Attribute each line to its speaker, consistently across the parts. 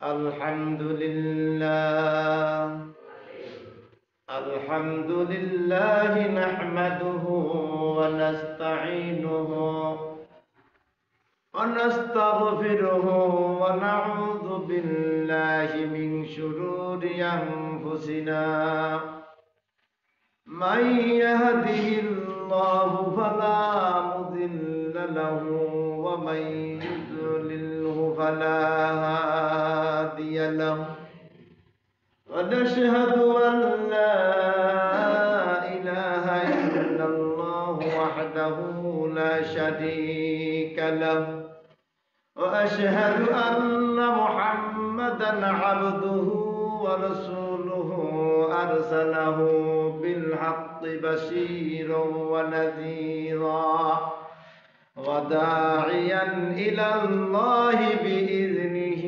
Speaker 1: الحمد لله نحمده ونستعينه ونستغفره ونعوذ بالله من شرور أنفسنا من يهده الله فلا مضل له ومن يضلله فلا هادي له ونشهد أن لا إله إلا الله وحده لا شريك له وأشهد أن محمدا عبده ورسوله أرسله بالحق بشيرا ونذيرا وداعيا إلى الله بإذنه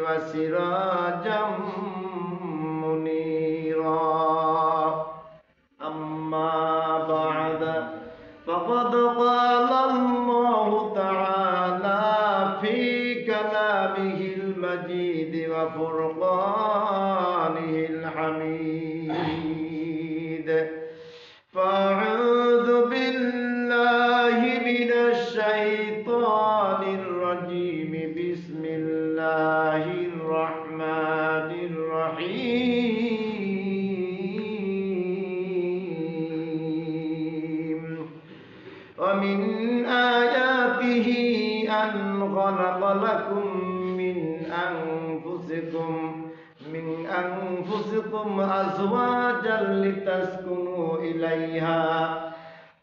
Speaker 1: وسراجا أما بعد فقد قال الله تعالى في كلامه المجيد وفرقانه الحميد فأعوذ بالله من الشيطان الرجيم بسم الله الرحمن الرحيم ومن آياته أن خلق لكم من أنفسكم أزواجا لتسكنوا إليها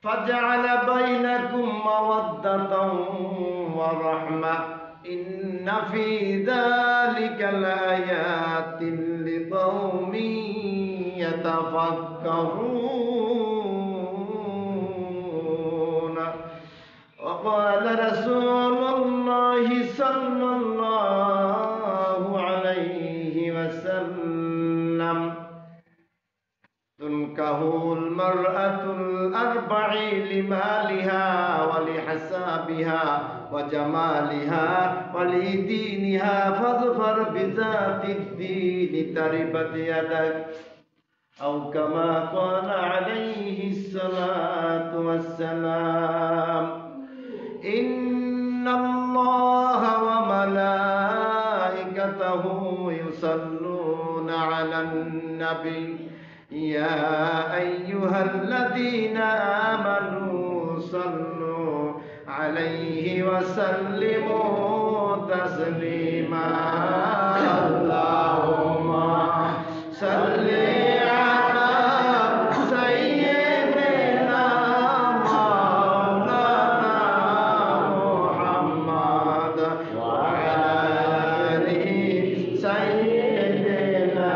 Speaker 1: فجعل بينكم مودة ورحمة إن في ذلك لآيات لقوم يتفكرون وقال رسول الله صلى الله عليه وسلم تنكح المرأة الأربع لمالها ولحسابها وجمالها ولدينها فاظفر بذات الدين تربت يدك أو كما قال عليه الصلاة والسلام إن الله وملائكته يصلون على النبي يا أيها الذين آمنوا صلوا عليه وسلموا تسليما اللهم صل على سيدنا مولانا محمد وعلى آله سيدنا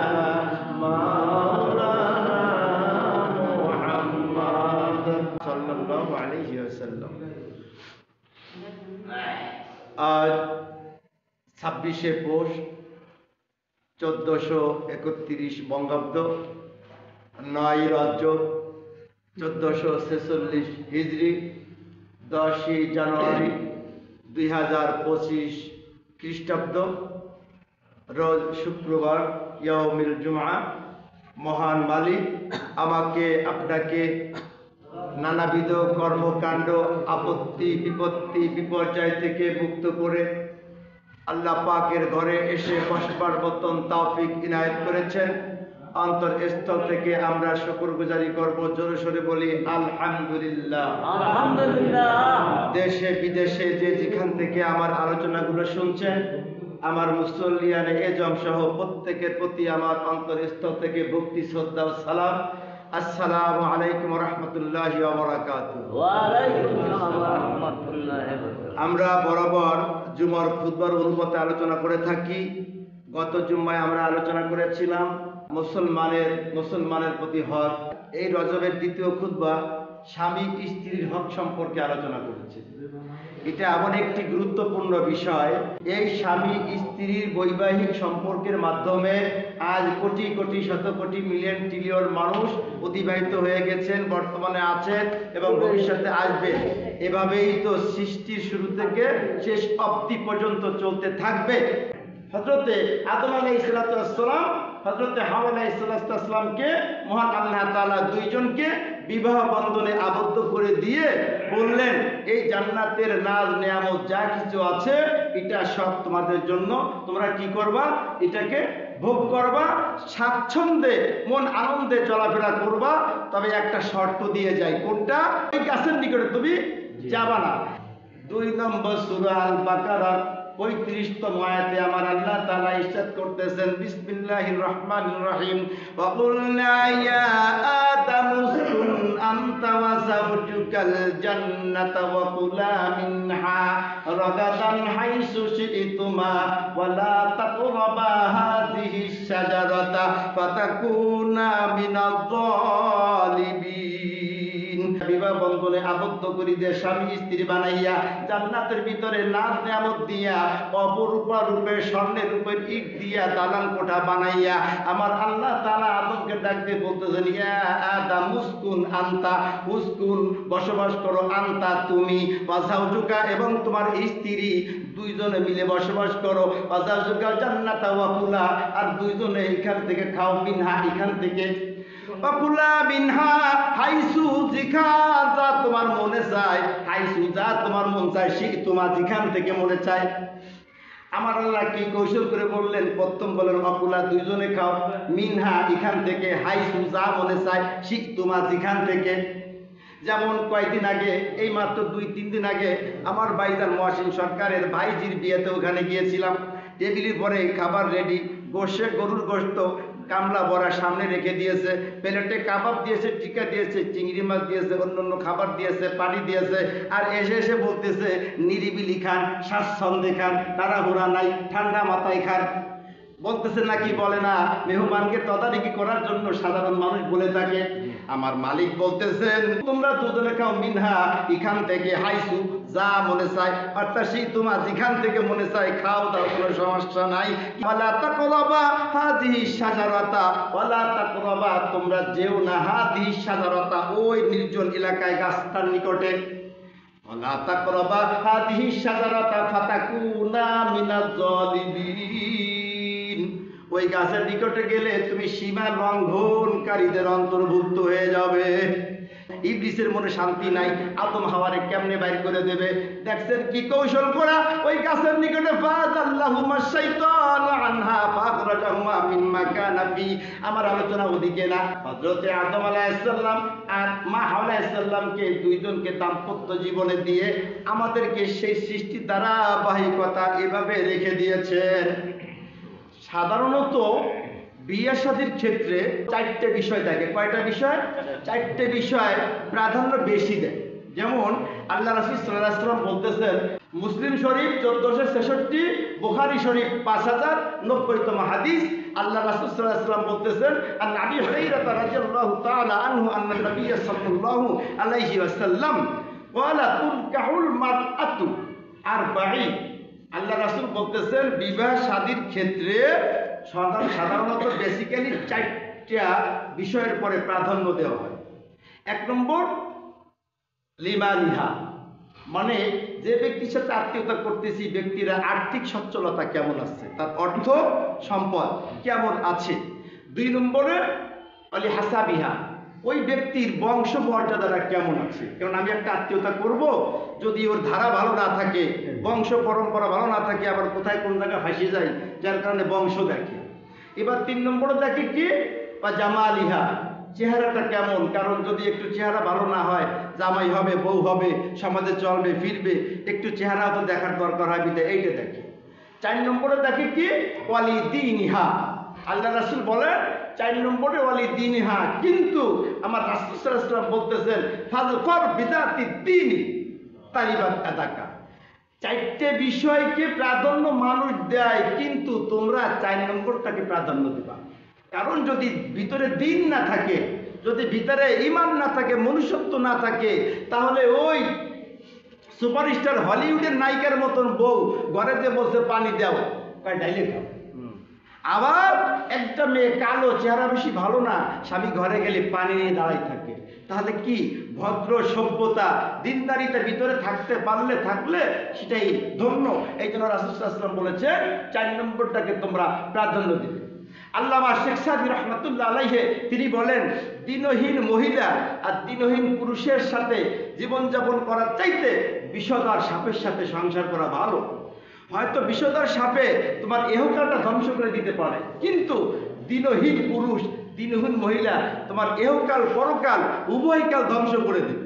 Speaker 1: আজ 26শে পৌষ 1431 বঙ্গাব্দ 9 রজব 1446 হিজরি 10 জানুয়ারি 2025 খ্রিস্টাব্দ রোজ শুক্রবার ইয়াউমুল জুমআ। মহান মালিক আমাকে আপনাকে নানাবিধ কর্মকাণ্ড আপত্তি বিপত্তি বিপর্যয় থেকে মুক্ত করে আল্লাহ পাকের ঘরে এসে বসবার মতন তৌফিক ইনায়েত করেছেন। অন্তরস্থল থেকে আমরা শুকরগুজারি করব, জোরে সোরে বলি আলহামদুলিল্লাহ। আলহামদুলিল্লাহ। দেশে বিদেশে যে যেখান থেকে আমার আলোচনাগুলো শুনছেন, আমার মুসল্লিয়ান এজম সহ প্রত্যেকের প্রতি আমার অন্তরস্থল থেকে ভক্তি শ্রদ্ধা ও সালাম। আসসালামু আলাইকুম ওয়া রাহমাতুল্লাহি ওয়া বারাকাতুহু। ওয়া আলাইকুম আসসালাম ওয়া রাহমাতুল্লাহি ওয়া বারাকাতুহু। আমরা বরাবর জুমার খুতবার অনুপাতে আলোচনা করে থাকি। গত জুম্মায় আমরা আলোচনা করেছিলাম মুসলমানের প্রতি হক। এই রজবের দ্বিতীয় খুতবা স্বামী স্ত্রীর হক সম্পর্কে আলোচনা করেছে। এটা এমন একটি গুরুত্বপূর্ণ বিষয়। এই স্বামী স্ত্রীর বৈবাহিক সম্পর্কের মাধ্যমে আজ কোটি কোটি শত কোটি মিলিয়ন ট্রিলিয়ন মানুষ অতিবাহিত হয়ে গেছেন, বর্তমানে আছেন এবং ভবিষ্যতে আসবে। এভাবেই তো সৃষ্টির শুরু থেকে শেষ অবধি পর্যন্ত চলতে থাকবে। হযরতে আদম আলাইহিস সালাম হযরতে হাওয়া আলাইহিস সালামকে মহান আল্লাহ তাআলা দুইজনকে বিবাহ বন্ধনে আবদ্ধ করে দিয়ে বললেন, এই জান্নাতের নাজ নেয়ামত যা কিছু আছে এটা সব তোমাদের জন্য, তোমরা কি করবা, এটাকে ভোগ করবা, স্বাচ্ছন্দ্যে মন আনন্দে চলাফেরা করবা, তবে একটা শর্ত দিয়ে যায়। কোনটা? ওই গাছের নিকটে তুমি যাবা না। 2 নম্বর সূরা আল বাকারার 35তম আয়াতে আমার আল্লাহ তাআলা ইরশাদ করতেছেন, বিসমিল্লাহির রহমানির রহিম, ওয়া কুলনা ইয়া আদামু উসকুন আনতা ওয়া যাওজুকাল জান্নাতা ওয়া কুলা মিনহা রাগাদান হাইসু শি'তুমা ওয়া লা তাকরাবা হাযিহিশ শাজারাতা ফাতাকুনা মিনাজ যালিমিন। বিবাহ বন্ধনে আবদ্ধ করি দিয়ে স্বামী স্ত্রী বানাইয়া জান্নাতের ভিতরে নাজ নিয়ামত দিয়া অপরূপা রূপে স্বর্ণের রূপের ইট দিয়া দালান কোঠা বানাইয়া আমার আল্লাহ তাআলা আদমকে ডাক দিয়ে বলতেছেন, ইয়া আদম উসকুন আনতা, উসকুন বসবাস করো, আনতা তুমি, ওয়া যাওজুকা এবং তোমার স্ত্রী দুইজনে মিলে বসবাস করো, ওয়া যাওজুকাল জান্নাতা ওয়া কুলা আর দুইজনে এখান থেকে খাও, মিনহা এখান থেকে, পাকুলা বিনহা হাইসু জিখা যা তোমার মনে চায়, হাইসু যা তোমার মন চায়, শি'তুমা যেখান থেকে মনে চায়। আমার আল্লাহ কি কৌশল করে বললেন? প্রথম বলেন অকুলা দুইজনে খাও, মিনহা এখান থেকে, হাইসু যা মনে চায়, শি'তুমা যেখান থেকে। যেমন কয়েকদিন আগে, এই মাত্র 2-3 দিন আগে আমার ভাইজান মহসিন সরকারের ভাইজির বিয়েতে ওখানে গিয়েছিলাম। টেবিলের পরে খাবার রেডি, গোশে গরুর গোশত কামলা বড়া সামনে রেখে দিয়েছে, প্লেটে কাবাব দিয়েছে, টিকা দিয়েছে, চিংড়ি মাছ দিয়েছে, অন্যান্য খাবার দিয়েছে, পানি দিয়েছে, আর এসে বলতেছে নিরিবিলি খান, স্বাচ্ছন্দ্যে খান, তাড়াহুড়া নাই, ঠান্ডা মাথায় খান। বলতেছে নাকি বলে না, মেহমানকে তদারকি করার জন্য সাধারণ মানুষ বলে থাকে। আমার মালিক বলতেছেন তোমরা দুজনে খাও, মিনহা এখান থেকে, হাইসু যা মনে চায়, অর্থাৎ শি'তুমা যেখান থেকে মনে চায় খাও, তার কোনো সমস্যা নাই। ওয়ালা তাকরাবা হাযিহিশ শাজারাতা, ওয়ালা তাকরাবা তোমরা যেও না, হাযিহিশ শাজারাতা ওই নির্জন এলাকায় গাছটার নিকটে, ওয়ালা তাকরাবা হাযিহিশ শাজারাতা ফাতাকুনা মিনাজ যালিমিন। ওই গাছের নিকটে গেলে তুমি সীমা লঙ্ঘনকারীদের অন্তর্ভুক্ত হয়ে যাবে। ইবলিসের মনে শান্তি নাই, আদম হাওয়ারে কেমনে বাইর করে দেবে? দেখছেন কি কৌশল করা? ওই গাছের নিকটে ফাযাল্লাহুমা শাইতানু আনহা ফাখরাজাহুমা মিম্মা কানা ফি। আমার আলোচনা ওদিকে না। হযরতে আদম আলাইহিস সালাম আর মা হাওয়া আলাইহিস সালামকে দুইজনকে দাম্পত্য জীবনে দিয়ে আমাদেরকে সেই সৃষ্টি ধারাবাহিকতা এভাবে রেখে দিয়েছেন। সাধারণত বিয়ে শাদীর ক্ষেত্রে 4টে বিষয় থাকে। কয়টা বিষয়? 4টে বিষয় প্রাধান্য বেশি দেয়। যেমন আল্লাহ রাসূল সাল্লাল্লাহু আলাইহি ওয়াসাল্লাম বলতেছেন, মুসলিম শরীফ 1466, বুখারী শরীফ 5090তম হাদিস, আল্লাহ রাসূল সাল্লাল্লাহু আলাইহি ওয়াসাল্লাম বলতেছেন, আন আবি হুরায়রা রাদিয়াল্লাহু তাআলা আনহু আন্না নবী সাল্লাল্লাহু আলাইহি ওয়াসাল্লাম ক্বালা তুনকাহুল মারআতু আরবাঈ। আল্লাহ রাসূল বলতেছেন বিবাহ শাদীর ক্ষেত্রে সাধারণত বেসিক্যালি 4টা বিষয়ের পরে প্রাধান্য দেওয়া হয়। 1 নম্বর লিমানিহা, মানে যে ব্যক্তির সাথে আত্মীয়তা করতেছি ব্যক্তিরা আর্থিক সচ্ছলতা কেমন আছে, তার অর্থ সম্পদ কেমন আছে। 2 নম্বরে অলি হাসাবিহা, ওই ব্যক্তির বংশ মর্যাদাটা কেমন আছে। কারণ আমি একটা আত্মীয়তা করব, যদি ওর ধারা ভালো না থাকে, বংশ পরম্পরা ভালো না থাকে, আবার কোথায় কোন জায়গায় ফাঁসি যায়, যার কারণে বংশ দেখে। এবার 3 নম্বরে দেখে কি, বা জামালিহা, চেহারাটা কেমন। কারণ যদি একটু চেহারা ভালো না হয়, জামাই হবে, বউ হবে, সমাজে চলবে ফিরবে, একটু চেহারা তো দেখার দরকার হয়, বিধায় এইটা দেখে। 4 নম্বরে দেখে কি, ওয়ালিদিনিহা। আল্লাহ রাসূল বলেন 4 নম্বরে ওয়ালিদিনিহা, কিন্তু আমার রাসূল সাল্লাল্লাহু আলাইহি ওয়াসাল্লাম বলতেছেন ফাযফার বিযাতি দ্বীন তারিবাত আদাকা। 4টে বিষয়কে প্রাধান্য মানুষ দেয়, কিন্তু তোমরা 4 নম্বরটাকে প্রাধান্য দেবা। কারণ যদি ভিতরে দিন না থাকে, যদি ভিতরে ঈমান না থাকে, মনুষ্যত্ব না থাকে, তাহলে ওই সুপারস্টার হলিউডের নায়িকার মতন বউ ঘরে যে বসে পানি দাও, কয় ডাইলে খাও। আবার একটা মেয়ে কালো, চেহারা বেশি ভালো না, স্বামী ঘরে গেলে পানি নিয়ে দাঁড়াই থাকে। তাহলে কি ভদ্র সভ্যতা দিনদারিতা ভিতরে থাকতে পারলে থাকলে সেটাই ধন্য। এই জন্য রাসূল সাল্লাল্লাহু আলাইহি ওয়াসাল্লাম বলেছেন 4 নম্বরটাকে তোমরা প্রাধান্য দিবে। আল্লামা শেখ সাদী রহমাতুল্লাহ আলাইহি তিনি বলেন, দিনহীন মহিলা আর দিনহীন পুরুষের সাথে জীবনযাপন করার চাইতে বিষধর সাপের সাথে সংসার করা ভালো। হয়তো বিষধর সাপে তোমার এহকালটা ধ্বংস করে দিতে পারে, কিন্তু দিনহীন পুরুষ দিনহীন মহিলা তোমার এহকাল পরকাল উভয়কাল ধ্বংস করে দিবে।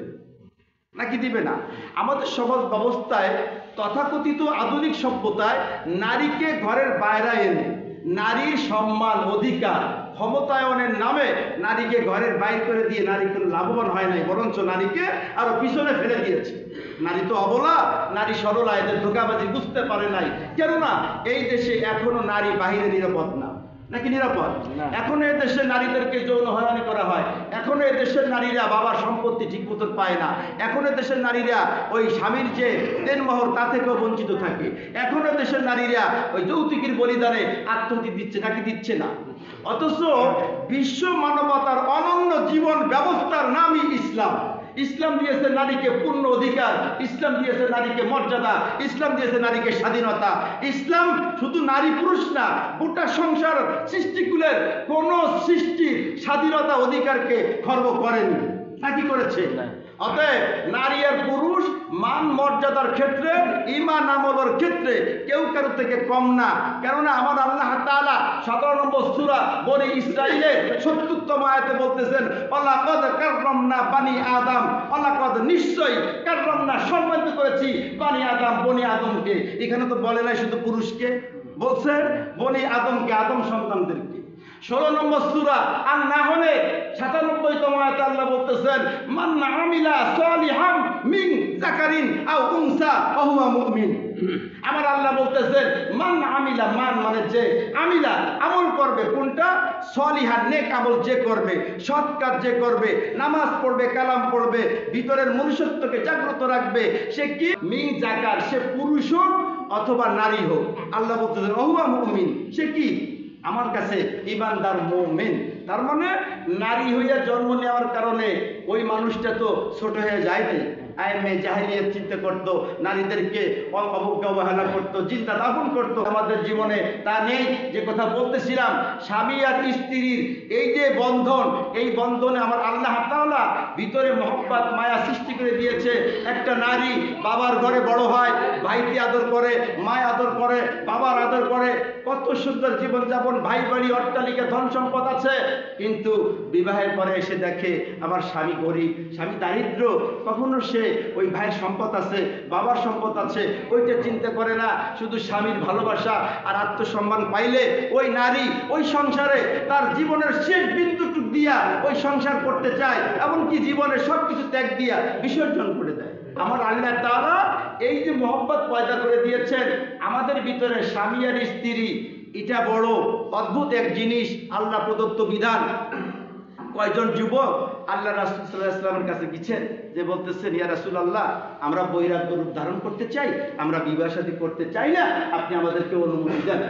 Speaker 1: নাকি দিবে না? আমাদের সমাজ ব্যবস্থায় তথাকথিত আধুনিক সভ্যতায় নারীকে ঘরের বাইরে এনে নারীর সম্মান অধিকার ক্ষমতায়নের নামে নারীকে ঘরের বাইরে করে দিয়ে নারী কোনো লাভবান হয় নাই, বরঞ্চ নারীকে আরো পিছনে ফেলে দিয়েছে। নারী তো অবলা, নারী সরলা, এদের ধোঁকাবাজি বুঝতে পারে নাই। কেননা এই দেশে এখনো নারী বাহিরে নিরাপদ না। নাকি নিরাপদ? এখনো এদেশে নারীদেরকে যৌন হয়রানি করা হয়। এখনো এদেশের নারীরা বাবার সম্পত্তি ঠিক মতো পায় না। এখনো দেশের নারীরা ওই স্বামীর যে দেনমোহর তা থেকেও বঞ্চিত থাকে। এখনো দেশের নারীরা ওই যৌতুকের বলিদানে আত্মহত্যা দিচ্ছে। নাকি দিচ্ছে না? অথচ বিশ্ব মানবতার অনন্য জীবন ব্যবস্থার নামই ইসলাম। ইসলাম দিয়েছে নারীকে পূর্ণ অধিকার, ইসলাম দিয়েছে নারীকে মর্যাদা, ইসলাম দিয়েছে নারীকে স্বাধীনতা। ইসলাম শুধু নারী পুরুষ না, গোটা সংসার সৃষ্টিকুলের কোন সৃষ্টির স্বাধীনতা অধিকারকে খর্ব করেনি। নাকি করেছে? অতএব নারী আর পুরুষ মান মর্যাদার ক্ষেত্রে, ঈমান আমলের ক্ষেত্রে কেউ কারো থেকে কম না। কেননা আমার আল্লাহ তাআলা 17 নম্বর সূরা বনি ইসরাঈলের 70তম আয়াতে বলতেছেন, ওয়ালাকাদ কাররামনা বানি আদম, ওয়ালাকাদ নিশ্চয়ই কাররামনা সম্মানিত করেছি বানি আদম, বনি আদমকে। এখানে তো বলে নাই শুধু পুরুষকে, বলছে বনি আদমকে, আদম সন্তানদেরকে। 16 নম্বর সূরা আন-নাহলে 97তম আয়াতে আল্লাহ বলতেছেন, মান আমিলা সালিহাম মিন যাকারিন আও উনসা ওয়া হুয়া মুমিন। আমার আল্লাহ বলতেছেন মান আমিলা, মান মানে যে, আমিলা আমল করবে, কোনটা? সলিহান, নেক আমল যে করবে, সৎ কাজ যে করবে, নামাজ পড়বে, কালাম পড়বে, ভিতরের মনুষ্যত্বকে জাগ্রত রাখবে, সে কি? মিন যাকার, সে পুরুষ হোক অথবা নারী হোক। আল্লাহ বলতেছেন ওয়া হুয়া মুমিন, সে কি? আমার কাছে ঈমানদার মুমিন। তার মানে নারী হইয়া জন্ম নেওয়ার কারণে ওই মানুষটা তো ছোট হয়ে যায় নাই। আইএমএ জাহেলিয়াত চিন্তা করতো, নারীদেরকে অবজ্ঞা অবহেলা করতো, জিন্দা দাফন করতো। আমাদের জীবনে তা নেই। যে কথা বলতেছিলাম, স্বামী আর স্ত্রীর এই যে বন্ধন, এই বন্ধনে আমার আল্লাহ তাআলা ভিতরে মহব্বত মায়া সৃষ্টি করে দিয়েছে। একটা নারী বাবার ঘরে বড় হয়, ভাইকে আদর করে, মায় আদর করে, বাবার আদর করে, কত সুন্দর জীবনযাপন, ভাই বাড়ি, অট্টালিকা, ধন সম্পদ আছে। কিন্তু বিবাহের পরে এসে দেখে আমার স্বামী গরিব, স্বামী দারিদ্র। কখনো সে ওই ভাইয়ের সম্পদ আছে, বাবার সম্পদ আছে, ওইটা চিন্তা করে না। শুধু স্বামীর ভালোবাসা আর আত্মসম্মান পাইলে ওই নারী ওই সংসারে তার জীবনের শেষ বিন্দুটুক দিয়া ওই সংসার করতে চায়, এমনকি জীবনের সবকিছু ত্যাগ দিয়া বিসর্জন করে দেয়। আমার আল্লাহ তাআলা এই যে মহব্বত পয়দা করে দিয়েছেন আমাদের ভিতরে, স্বামী আর স্ত্রী, এটা বড় অদ্ভুত এক জিনিস, আল্লাহ প্রদত্ত বিধান। কয়জন যুবক আল্লাহ রাসূল সাল্লাল্লাহু আলাইহি ওয়াসাল্লামের কাছে গেছেন, যে বলতেছেন, ইয়া রাসূলুল্লাহ, আমরা বৈরাগ্য রূপ ধারণ করতে চাই, আমরা বিবাহ শাদী করতে চাই না, আপনি আমাদেরকে অনুমতি দেন।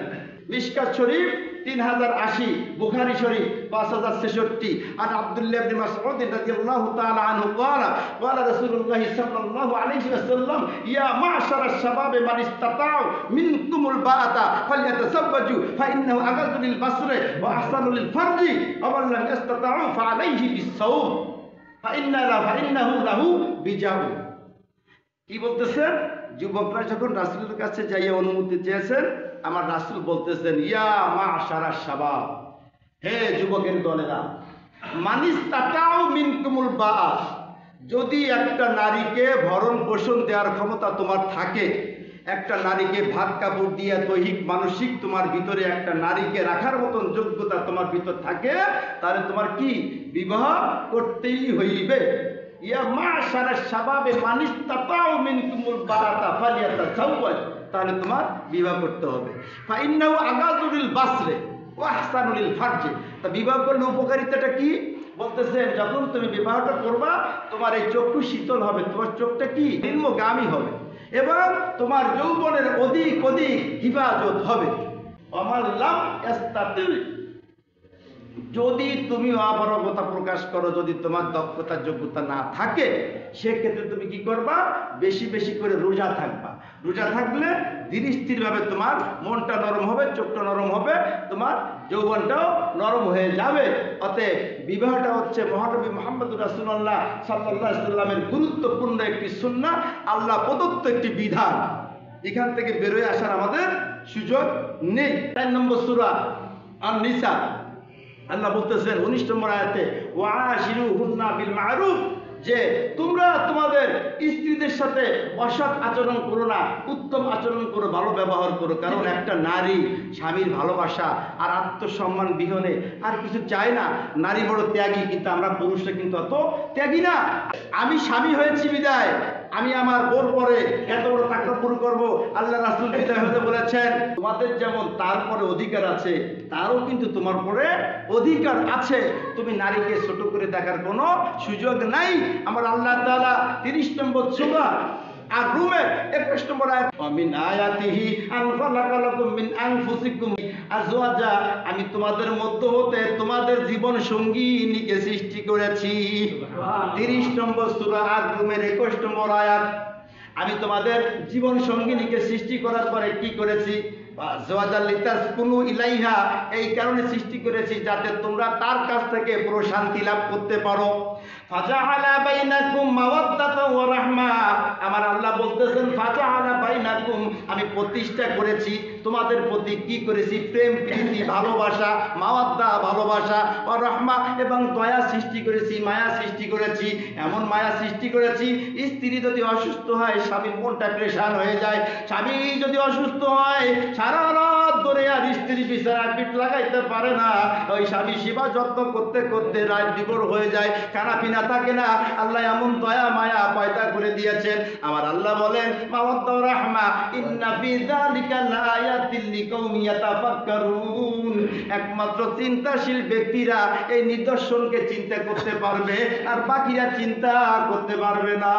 Speaker 1: মিশকাত শরীফ 3080, বুখারী শরীফ 5066। আর আব্দুল্লাহ ইবনে মাসউদ রাদিয়াল্লাহু তাআলা আনহু ক্বালা ক্বালা রাসূলুল্লাহ সাল্লাল্লাহু আলাইহি ওয়াসাল্লাম, ইয়া মা'শারাশ শাবাব মান ইসতাতা'উ মিনকুমুল বাআতা ফালইয়াতাসাওয়াজু ফাইন্নাহু আগাযু লিল বাসরি ওয়া আহসানু লিল ফারজি ওয়া মান লাম ইসতাতা'উ ফাআলাইহি বিস-সাওম ফাইন্নাহু লাহু বিজাউ। কি বলতেছেন? যুবকরা যখন রাসূলের কাছে যাইয়া অনুমতি চেয়েছেন, আমার রাসূল বলতেছেন, ইয়া মা'শারাশ শাবাব, হে যুবকের দলেরা, মানিস্তাতাউ মিনকুমুল বাআ, যদি একটা নারীকে ভরণ পোষণ দেওয়ার ক্ষমতা তোমার থাকে, একটা নারীকে ভাত কাপড় দিয়ে দৈহিক মানসিক তোমার ভিতরে একটা নারীকে রাখার মতন যোগ্যতা তোমার ভিতর থাকে, তাহলে তোমার কি? বিবাহ করতেই হইবে। ইয়া মা'শারাশ শাবাবে মানিস্তাতাউ মিনকুমুল বাআতা ফালিয়াতাসাওয়াজ, তাহলে তোমার বিবাহ করতে হবে। ফাইন্নাহু আগাযু লিল বাসরি ওয়া আহসানু লিল ফারজি, তা বিবাহ করলে উপকারিতাটা কি? বলতেছেন, যখন তুমি বিবাহটা করবা, তোমার এই চক্ষু শীতল হবে, তোমার চোখটা কি? নিম্নগামী হবে, এবং তোমার যৌবনের অধিক অধিক হিফাজত হবে। অমাল্লাম ইস্তাতি, যদি তুমি অপারগতা প্রকাশ করো, যদি তোমার দক্ষতা যোগ্যতা না থাকে, সেক্ষেত্রে তুমি কি করবা? বেশি বেশি করে রোজা থাকবা। রোজা থাকলে ধীরে স্থির ভাবে তোমার মনটা নরম হবে, চোখটা নরম হবে, তোমার যৌবনটাও নরম হয়ে যাবে। অতএব বিবাহটা হচ্ছে মহানবী মুহাম্মদুর রাসূলুল্লাহ সাল্লাল্লাহু আলাইহি ওয়াসাল্লামের গুরুত্বপূর্ণ একটি সুন্নাহ, আল্লাহ প্রদত্ত একটি বিধান। এখান থেকে বেরোয় আসার আমাদের সুযোগ নেই। 4 নম্বর সূরা আন-নিসা, আল্লাহ বলতেছেন 19 নম্বর আয়াতে, ওয়াশিরুহুন্না বিল মারুফ, যে তোমরা তোমাদের স্ত্রীদের সাথে অসৎ আচরণ করো না, উত্তম আচরণ করো, ভালো ব্যবহার করো। কারণ একটা নারী স্বামীর ভালোবাসা আর আত্মসম্মান বিহনে আর কিছু চায় না। নারী বড় ত্যাগী, কিন্তু আমরা পুরুষরা কিন্তু অত ত্যাগী না। আমি স্বামী হয়েছি বিদায় আমি আমার বোর পরে এত বড় তাকব্বুর করব। আল্লাহ রাসূল বিদায় হতে বলেছেন, তোমাদের যেমন তারপরে অধিকার আছে, তারও কিন্তু তোমার পরে অধিকার আছে। তুমি নারীকে ছোট করে দেখার কোনো সুযোগ নাই। আমার আল্লাহ তাআলা 30 নম্বর সূরা আর রুমে 21 নম্বর আয়াত, মিন আয়াতিহি আন খালাকা লাকুম মিন আনফুসিকুম আজওয়াজা, আমি তোমাদের মধ্য হতে তোমাদের জীবন সঙ্গিনীকে সৃষ্টি করেছি। 30 নম্বর সূরা আর রুমের 21 নম্বর আয়াত, আমি তোমাদের জীবন সঙ্গিনীকে সৃষ্টি করার পরে কি করেছি? ইলাইহা, এই কারণে সৃষ্টি করেছি যাতে তোমরা তার কাছ থেকে প্রশান্তি লাভ করতে পারো। ফাজাআলা বাইনাকুম মাওয়াদ্দাতাও ওয়া রাহমা, আমার আল্লাহ বলতেছেন ফাজাআলা বাইনাকুম, আমি প্রতিষ্ঠা করেছি তোমাদের প্রতি, কি করেছি? প্রেম, প্রীতি, ভালোবাসা, মাওয়াদ্দা ভালোবাসা, ওয়া রাহমা এবং দয়া সৃষ্টি করেছি, মায়া সৃষ্টি করেছি। এমন মায়া সৃষ্টি করেছি, স্ত্রী যদি অসুস্থ হয় স্বামীর মনটা পেরেশান হয়ে যায়। স্বামী যদি অসুস্থ হয় সারা রাত ধরে আর স্ত্রী বিছানায় পিঠ লাগাইতে পারে না। ওই স্বামী সেবা যত্ন করতে করতে রাত বিভোর হয়ে যায়, খানা পিনা থাকে না। আল্লাহ এমন দয়া মায়া পয়দা করে দিয়েছেন। আমার আল্লাহ বলেন মাওয়াদ্দা ওয়া রাহমা, ইন্না ফি যালিকা লাআয়াতিল লিকাউমিন ইয়াতাফাক্কারুন, একমাত্র চিন্তাশীল ব্যক্তিরা এই নিদর্শনকে চিন্তা করতে পারবে, আর বাকিরা চিন্তা করতে পারবে না।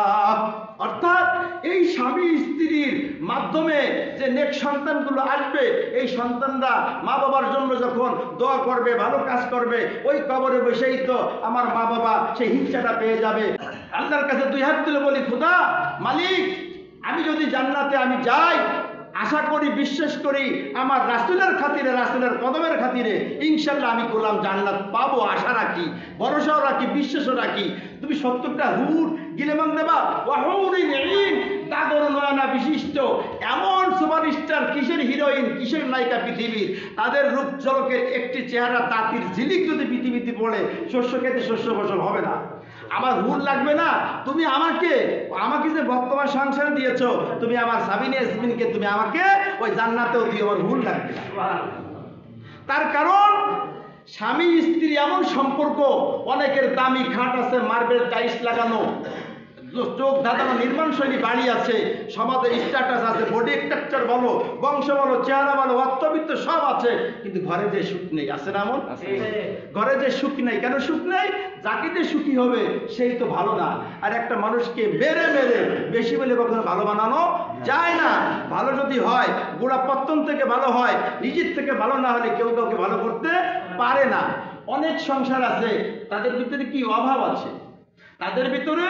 Speaker 1: অর্থাৎ এই স্বামী স্ত্রীর মাধ্যমে যে নেক সন্তানগুলো আসবে, এই সন্তানরা মা বাবার জন্য যখন দোয়া করবে, ভালো কাজ করবে, ওই কবরে বসেই তো আমার মা বাবা সেই হিংসাটা পেয়ে যাবে। আল্লাহর কাছে 2 হাত তুলে বলি, খোদা মালিক, আমি যদি জান্নাতে আমি যাই, আশা করি, বিশ্বাস করি, আমার রাসূলের খাতিরে, রাসূলের কদমের খাতিরে ইনশাআল্লাহ আমি গোলাম জান্নাত পাবো, আশা রাখি, ভরসাও রাখি, বিশ্বাসও রাখি। তুমি 70টা হুর গিলেমান দেবা, ওয়াহুরিন ঈন, দাগর নয়না বিশিষ্ট এমন সুপারস্টার, কিসের হিরোইন, কিসের নায়িকা পৃথিবীর, তাদের রূপ ঝলকের একটি চেহারা তাঁতির ঝিলিক যদি পৃথিবীতে পড়ে, শস্য খেতে শস্য ফসল হবে না। আমার হুর লাগবে না। তুমি আমাকে যে বর্তমান সংসার দিয়েছো, তুমি আমার সাবিনা ইয়াসমিনকে তুমি আমাকে ওই জান্নাতেও দিও, আমার হুর লাগবে না। তার কারণ স্বামী স্ত্রী এমন সম্পর্ক, অনেকের দামি খাট আছে, মার্বেল টাইলস লাগানো, চোখ ধাঁধানো নির্মাণ শৈলী বাড়ি আছে, সমাজে স্ট্যাটাস আছে, বডি স্ট্রাকচার বলো, বংশ বলো, চেহারা বলো, অর্থবিত্ত সব আছে, কিন্তু ঘরে যে সুখ নেই। আছে না এমন? ঘরে যে সুখ নেই। কেন সুখ নেই? যাকে যে সুখী হবে সেই তো ভালো না। আর একটা মানুষকে মেরে মেরে বেশি বলে কখনো ভালো বানানো যায় না। ভালো যদি হয়, গোড়া পত্তন থেকে ভালো হয়, নিজের থেকে ভালো না হলে কেউ কাউকে ভালো করতে পারে না। অনেক সংসার আছে, তাদের ভিতরে কি অভাব আছে? তাদের ভিতরে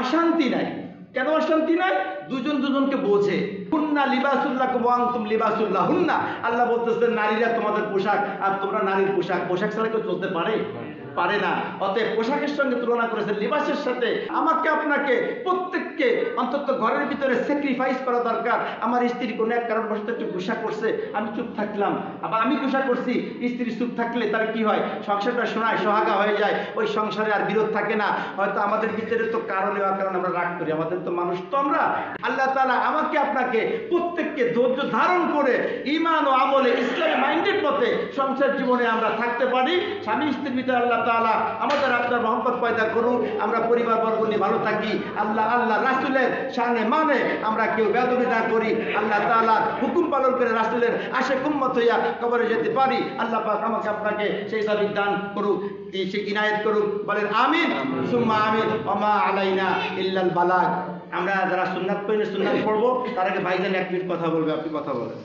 Speaker 1: অশান্তি নাই। কেন অশান্তি নাই? দুজন দুজনকে বোঝে। হুন্না লিবাসুল্লাকুম ওয়া আনতুম লিবাসুল্লাহুন্না, আল্লাহ বলতেছেন নারীরা তোমাদের পোশাক আর তোমরা নারীর পোশাক। পোশাক ছাড়া কেউ চলতে পারে না। অতএব পোশাকের সঙ্গে তুলনা করেছেন লিবাসের সাথে। আমাকে আপনাকে প্রত্যেককে অন্তত ঘরের ভিতরে স্যাক্রিফাইস করা দরকার। আমার স্ত্রী কোনো এক কারণবশত একটু গুসা করছে, আমি চুপ থাকলাম, আবার আমি গুসা করছি, স্ত্রী চুপ থাকলে তার কি হয়? সংসারটা শোনায় সোহাগা হয়ে যায়, ওই সংসারে আর বিরোধ থাকে না। হয়তো আমাদের ভিতরে তো কারণে আমরা রাগ করি, আমাদের তো মানুষ তো আমরা। আল্লাহ তাআলা আমাকে আপনাকে প্রত্যেককে ধৈর্য ধারণ করে ঈমান ও আমলে ইসলামী মাইন্ডেড পথে সংসার জীবনে আমরা থাকতে পারি। স্বামী স্ত্রীর ভিতরে আল্লাহ তাআলা আমাদের আপনার মহব্বত পয়দা করুন, আমরা পরিবার বর্গ নিয়ে ভালো থাকি। আল্লাহ রাসূলের শানে মানে আমরা কেউ বেয়াদবি না করি। আল্লাহ তাআলার হুকুম পালন করে রাসূলের আশিক উম্মত হইয়া কবরে যেতে পারি। আল্লাহ পাক আমাকে আপনাকে সেই তৌফিক দান করুক, সেই ইনায়েত করুক। বলেন আমিন সুম্মা আমিন। ওয়া মা আলাইনা ইল্লাল বালাগ। আমরা যারা সুন্নাত পড়ি সুন্নাত পড়বো, তার আগে ভাইজান 1 মিনিট কথা বলবে, আপনি কথা বলেন।